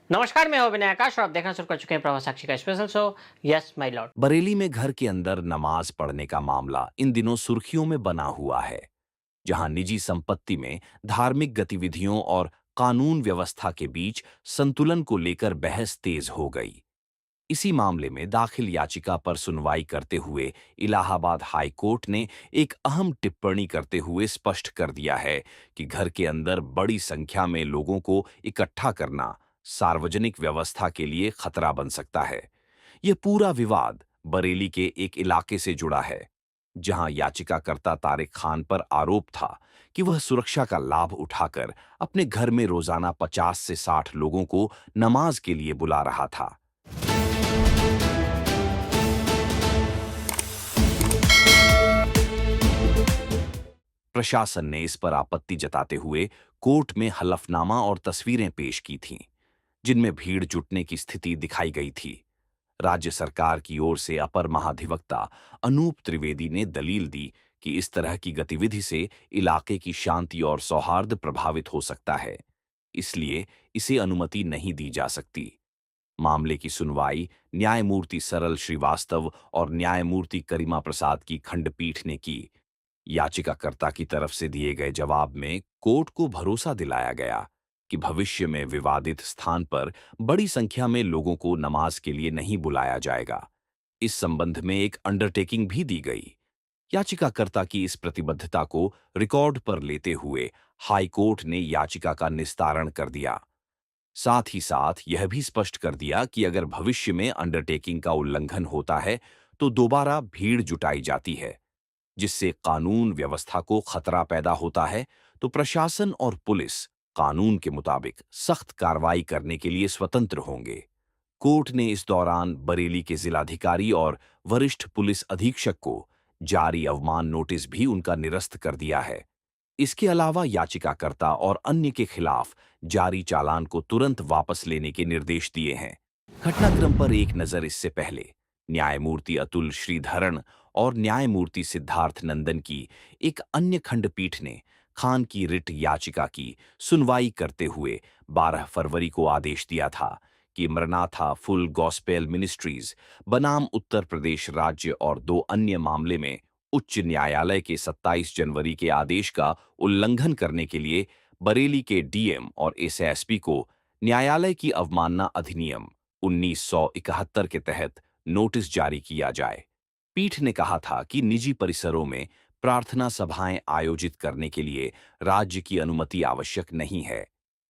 नमस्कार, मैं हूं अभिनय आकाश और आप देखना शुरू कर चुके हैं प्रवास साक्षी का special show yes my Lord. Bareilly में घर के अंदर नमाज पढ़ने का मामला इन दिनों सुर्खियों में बना हुआ है, जहां निजी संपत्ति में धार्मिक गतिविधियों और कानून व्यवस्था के बीच संतुलन को लेकर बहस तेज हो गई। इसी मामले में दाखिल याचिका पर सुनवाई करते हुए इलाहाबाद हाई कोर्ट ने एक अहम टिप्पणी करते हुए स्पष्ट कर दिया है कि घर के अंदर बड़ी संख्या में लोगों को इकट्ठा करना सार्वजनिक व्यवस्था के लिए खतरा बन सकता है। यह पूरा विवाद बरेली के एक इलाके से जुड़ा है, जहां याचिकाकर्ता तारिक खान पर आरोप था कि वह सुरक्षा का लाभ उठाकर अपने घर में रोजाना 50 से 60 लोगों को नमाज के लिए बुला रहा था। प्रशासन ने इस पर आपत्ति जताते हुए कोर्ट में हलफनामा और तस्वीरें पेश की थीं, जिनमें भीड़ जुटने की स्थिति दिखाई गई थी। राज्य सरकार की ओर से अपर महाधिवक्ता अनूप त्रिवेदी ने दलील दी कि इस तरह की गतिविधि से इलाके की शांति और सौहार्द प्रभावित हो सकता है, इसलिए इसे अनुमति नहीं दी जा सकती। मामले की सुनवाई न्यायमूर्ति सरल श्रीवास्तव और न्यायमूर्ति करिमा प्रसाद की खंडपीठ ने की। याचिकाकर्ता की तरफ से दिए गए जवाब में कोर्ट को भरोसा दिलाया गया कि भविष्य में विवादित स्थान पर बड़ी संख्या में लोगों को नमाज के लिए नहीं बुलाया जाएगा। इस संबंध में एक अंडरटेकिंग भी दी गई। याचिकाकर्ता की इस प्रतिबद्धता को रिकॉर्ड पर लेते हुए हाई कोर्ट ने याचिका का निस्तारण कर दिया। साथ ही साथ यह भी स्पष्ट कर दिया कि अगर भविष्य में अंडरटेकिंग का उल्लंघन होता है तो दोबारा भीड़ जुटाई जाती है, जिससे कानून व्यवस्था को खतरा पैदा होता है, तो प्रशासन और पुलिस कानून के मुताबिक सख्त कार्रवाई करने के लिए स्वतंत्र होंगे। कोर्ट ने इस दौरान बरेली के जिलाधिकारी और वरिष्ठ पुलिस अधीक्षक को जारी अवमान नोटिस भी उनका निरस्त कर दिया है। इसके अलावा याचिकाकर्ता और अन्य के खिलाफ जारी चालान को तुरंत वापस लेने के निर्देश दिए हैं। घटनाक्रम पर एक नजर इससे पहले न्यायमूर्ति अतुल श्रीधरण और न्यायमूर्ति सिद्धार्थ नंदन की एक अन्य खंडपीठ ने खान की रिट याचिका की सुनवाई करते हुए 12 फरवरी को आदेश दिया था कि मरनाथा फुल गॉस्पेल मिनिस्ट्रीज बनाम उत्तर प्रदेश राज्य और दो अन्य मामले में उच्च न्यायालय के 27 जनवरी के आदेश का उल्लंघन करने के लिए बरेली के डीएम और एसएसपी को न्यायालय की अवमानना अधिनियम 1971 के तहत नोटिस जारी किया जाए। पीठ ने कहा था कि निजी परिसरों में प्रार्थना सभाएं आयोजित करने के लिए राज्य की अनुमति आवश्यक नहीं है।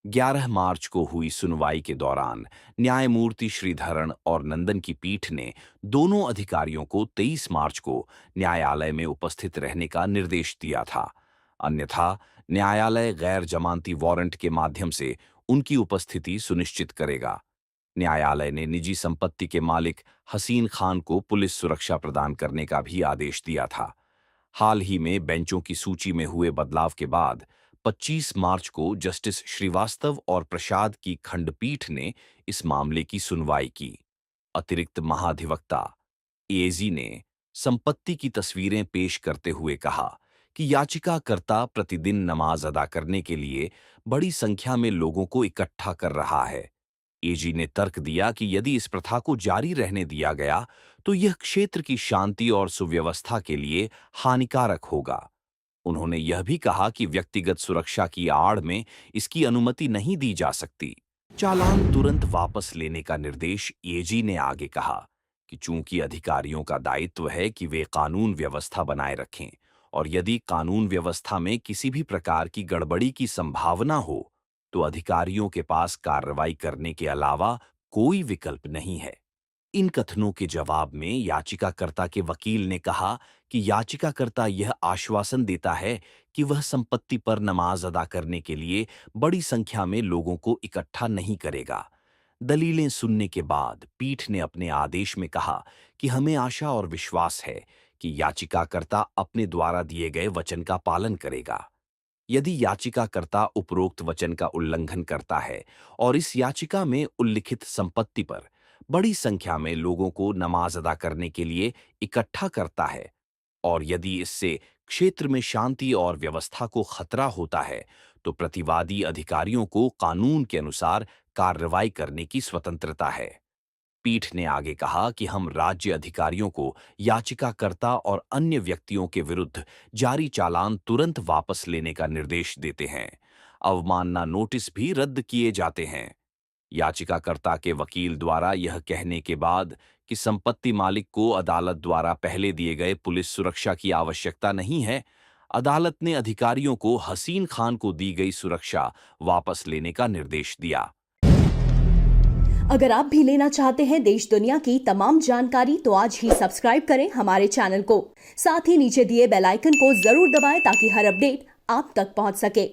11 मार्च को हुई सुनवाई के दौरान न्यायमूर्ति श्रीधरण और नंदन की पीठ ने दोनों अधिकारियों को 23 मार्च को न्यायालय में उपस्थित रहने का निर्देश दिया था। अन्यथा न्यायालय गैर जमानती वारंट के माध्यम से उनकी उपस्थिति सुनिश्चित करेगा। न्यायालय ने निजी संपत्ति के मालिक हसीन खान को पुलिस सुरक्षा प्रदान करने का भी आदेश दिया था। हाल ही में बेंचों की सूची में हुए बदलाव के बाद 25 मार्च को जस्टिस श्रीवास्तव और प्रसाद की खंडपीठ ने इस मामले की सुनवाई की। अतिरिक्त महाधिवक्ता एजी ने संपत्ति की तस्वीरें पेश करते हुए कहा कि याचिकाकर्ता प्रतिदिन नमाज अदा करने के लिए बड़ी संख्या में लोगों को इकट्ठा कर रहा है। एजी ने तर्क दिया कि यदि इस प्रथा को जारी रहने दिया गया तो यह क्षेत्र की शांति और सुव्यवस्था के लिए हानिकारक होगा। उन्होंने यह भी कहा कि व्यक्तिगत सुरक्षा की आड़ में इसकी अनुमति नहीं दी जा सकती। चालान तुरंत वापस लेने का निर्देश एजी ने आगे कहा कि चूंकि अधिकारियों का दायित्व है कि वे कानून व्यवस्था बनाए रखें और यदि कानून व्यवस्था में किसी भी प्रकार की गड़बड़ी की संभावना हो तो अधिकारियों के पास कार्रवाई करने के अलावा कोई विकल्प नहीं है। इन कथनों के जवाब में याचिकाकर्ता के वकील ने कहा कि याचिकाकर्ता यह आश्वासन देता है कि वह संपत्ति पर नमाज अदा करने के लिए बड़ी संख्या में लोगों को इकट्ठा नहीं करेगा। दलीलें सुनने के बाद पीठ ने अपने आदेश में कहा कि हमें आशा और विश्वास है कि याचिकाकर्ता अपने द्वारा दिए गए वचन का पालन करेगा। यदि याचिकाकर्ता उपरोक्त वचन का उल्लंघन करता है और इस याचिका में उल्लिखित संपत्ति पर बड़ी संख्या में लोगों को नमाज अदा करने के लिए इकट्ठा करता है और यदि इससे क्षेत्र में शांति और व्यवस्था को खतरा होता है तो प्रतिवादी अधिकारियों को कानून के अनुसार कार्रवाई करने की स्वतंत्रता है। पीठ ने आगे कहा कि हम राज्य अधिकारियों को याचिकाकर्ता और अन्य व्यक्तियों के विरुद्ध जारी चालान तुरंत वापस लेने का निर्देश देते हैं। अवमानना नोटिस भी रद्द किए जाते हैं। याचिकाकर्ता के वकील द्वारा यह कहने के बाद कि संपत्ति मालिक को अदालत द्वारा पहले दिए गए पुलिस सुरक्षा की आवश्यकता नहीं है, अदालत ने अधिकारियों को हसीन खान को दी गई सुरक्षा वापस लेने का निर्देश दिया। अगर आप भी लेना चाहते हैं देश दुनिया की तमाम जानकारी तो आज ही सब्सक्राइब करें हमारे चैनल को। साथ ही नीचे दिए बेल आइकन को जरूर दबाएं ताकि हर अपडेट आप तक पहुंच सके।